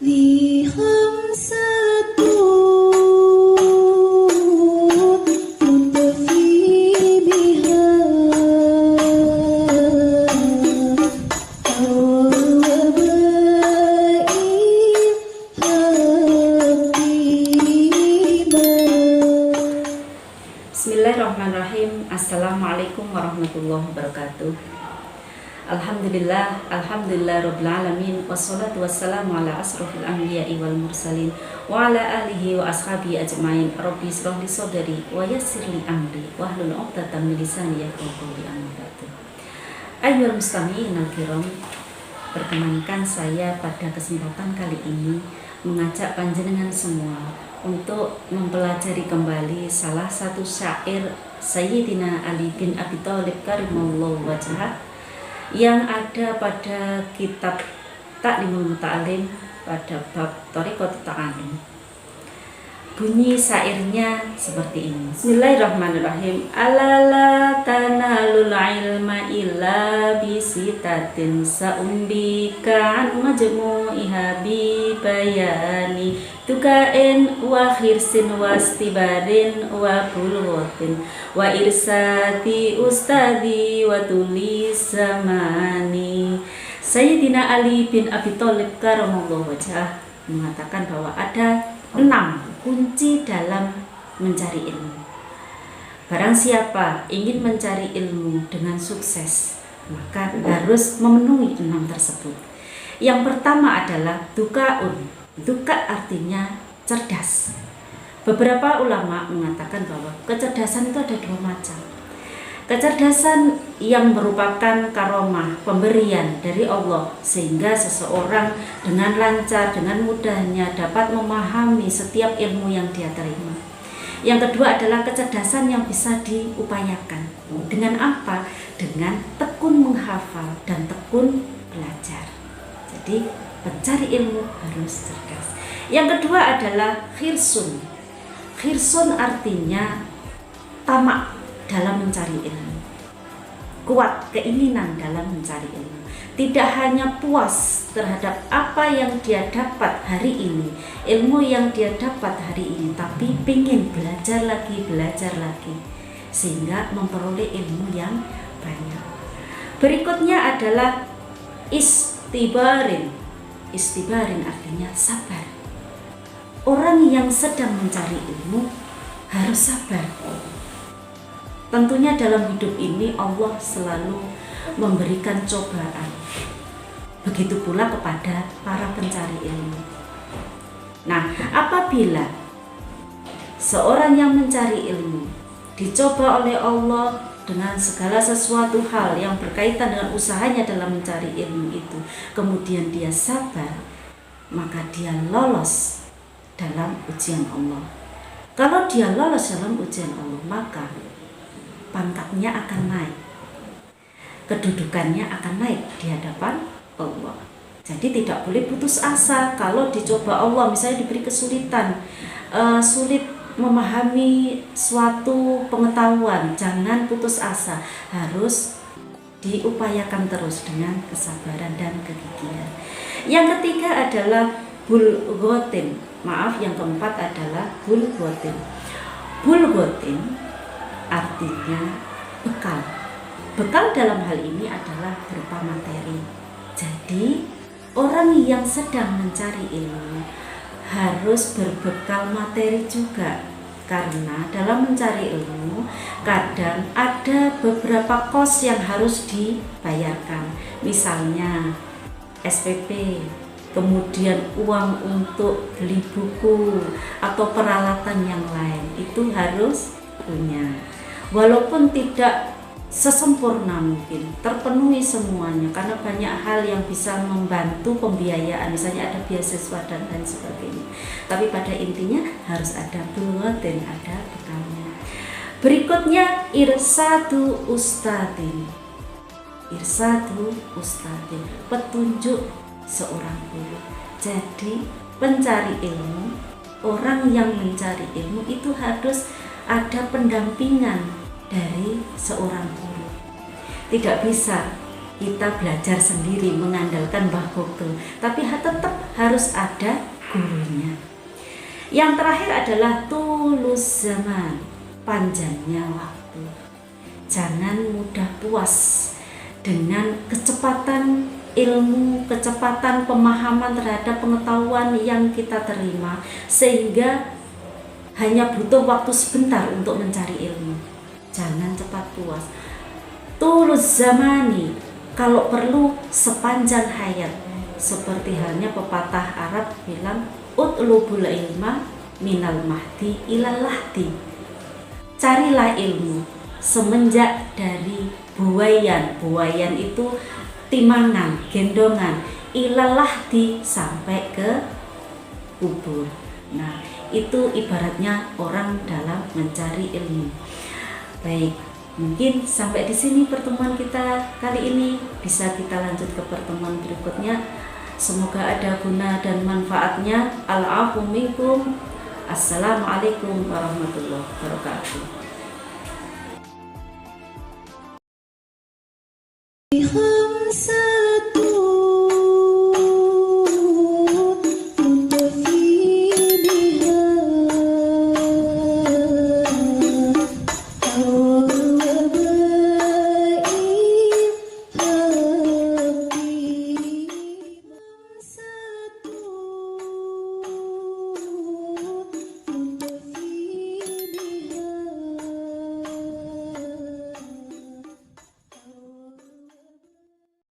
لي خمسة تطفي بها وبائي حقيبا. Bismillahirrahmanirrahim. Assalamualaikum warahmatullahi wabarakatuh. Alhamdulillah rabbil alamin, wassalatu wassalamu ala asrofil anbiya'i wal mursalin wa ala alihi wa ashabihi ajmain. Rabbi shrah li sadri wa yassir li amri wahlul 'uqdatam min lisani yafqahu qawli. Amma ba'du. Ayyuhal mustami'in al-kiram, perkenankan saya pada kesempatan kali ini mengajak panjenengan semua untuk mempelajari kembali salah satu syair Sayyidina Ali bin Abi Thalib karimallahu wajhah yang ada pada kitab Ta'limul Muta'alim pada bab Thariqatut Ta'allum. Bunyi syairnya seperti ini. Bismillahirrahmanirrahim. Alala tanalul ilma illa bisitatin sa'umbika an majmu'iha bi bayani tukain wa khirsin wa istibarin wa bulwatin wa irsati ustadi wa tulis zamani. Sayyidina Ali bin Abi Thalib karamallahu wajhah mengatakan bahwa ada 6 kunci dalam mencari ilmu. Barang siapa ingin mencari ilmu dengan sukses, maka harus memenuhi 6 tersebut. Yang pertama adalah dukaun. Duka artinya cerdas. Beberapa ulama mengatakan bahwa kecerdasan itu ada 2 macam. Kecerdasan yang merupakan karomah, pemberian dari Allah, sehingga seseorang dengan lancar, dengan mudahnya dapat memahami setiap ilmu yang dia terima. Yang kedua adalah kecerdasan yang bisa diupayakan. Dengan apa? Dengan tekun menghafal dan tekun belajar. Jadi pencari ilmu harus cerdas. Yang kedua adalah khirsun. Khirsun artinya tamak dalam mencari ilmu, kuat keinginan dalam mencari ilmu, tidak hanya puas terhadap apa yang dia dapat hari ini, ilmu yang dia dapat hari ini, tapi ingin belajar lagi, sehingga memperoleh ilmu yang banyak. Berikutnya adalah istibarin. Istibarin artinya sabar. Orang yang sedang mencari ilmu harus sabar. Tentunya dalam hidup ini Allah selalu memberikan cobaan. Begitu pula kepada para pencari ilmu. Nah, apabila seorang yang mencari ilmu dicoba oleh Allah dengan segala sesuatu hal yang berkaitan dengan usahanya dalam mencari ilmu itu, kemudian dia sabar, maka dia lolos dalam ujian Allah. Kalau dia lolos dalam ujian Allah, maka pangkatnya akan naik, kedudukannya akan naik di hadapan Allah. Jadi tidak boleh putus asa kalau dicoba Allah, misalnya diberi kesulitan, sulit memahami suatu pengetahuan, jangan putus asa, harus diupayakan terus dengan kesabaran dan kegigihan. Yang ketiga adalah bulghatin. Yang keempat adalah bulghatin. Bulghatin artinya bekal. Bekal dalam hal ini adalah berupa materi. Jadi orang yang sedang mencari ilmu harus berbekal materi juga, karena dalam mencari ilmu kadang ada beberapa kos yang harus dibayarkan, misalnya SPP, kemudian uang untuk beli buku atau peralatan yang lain, itu harus punya. Walaupun tidak sesempurna mungkin terpenuhi semuanya, karena banyak hal yang bisa membantu pembiayaan, misalnya ada beasiswa dan lain sebagainya, tapi pada intinya harus ada bulghatin, ada bekalnya. Berikutnya irsadu ustadin. Irsadu ustadin, petunjuk seorang guru. Jadi pencari ilmu, orang yang mencari ilmu itu harus ada pendampingan dari seorang guru. Tidak bisa kita belajar sendiri mengandalkan Mbah Google, tapi tetap harus harus ada gurunya. Yang terakhir adalah tulus zaman, panjangnya waktu. Jangan mudah puas dengan kecepatan ilmu, kecepatan pemahaman terhadap pengetahuan yang kita terima, sehingga hanya butuh waktu sebentar untuk mencari ilmu. Jangan cepat puas. Tulus zamani, kalau perlu sepanjang hayat. Seperti halnya pepatah Arab bilang, utlubul ilma minal mahdi ilal lahdi. Carilah ilmu semenjak dari buayan. Buayan itu timangan, gendongan, ilal lahdi sampai ke kubur. Nah, itu ibaratnya orang dalam mencari ilmu. Baik, mungkin sampai di sini pertemuan kita kali ini. Bisa kita lanjut ke pertemuan berikutnya. Semoga ada guna dan manfaatnya. Al-afu minkum. Assalamualaikum warahmatullahi wabarakatuh. Bihamsa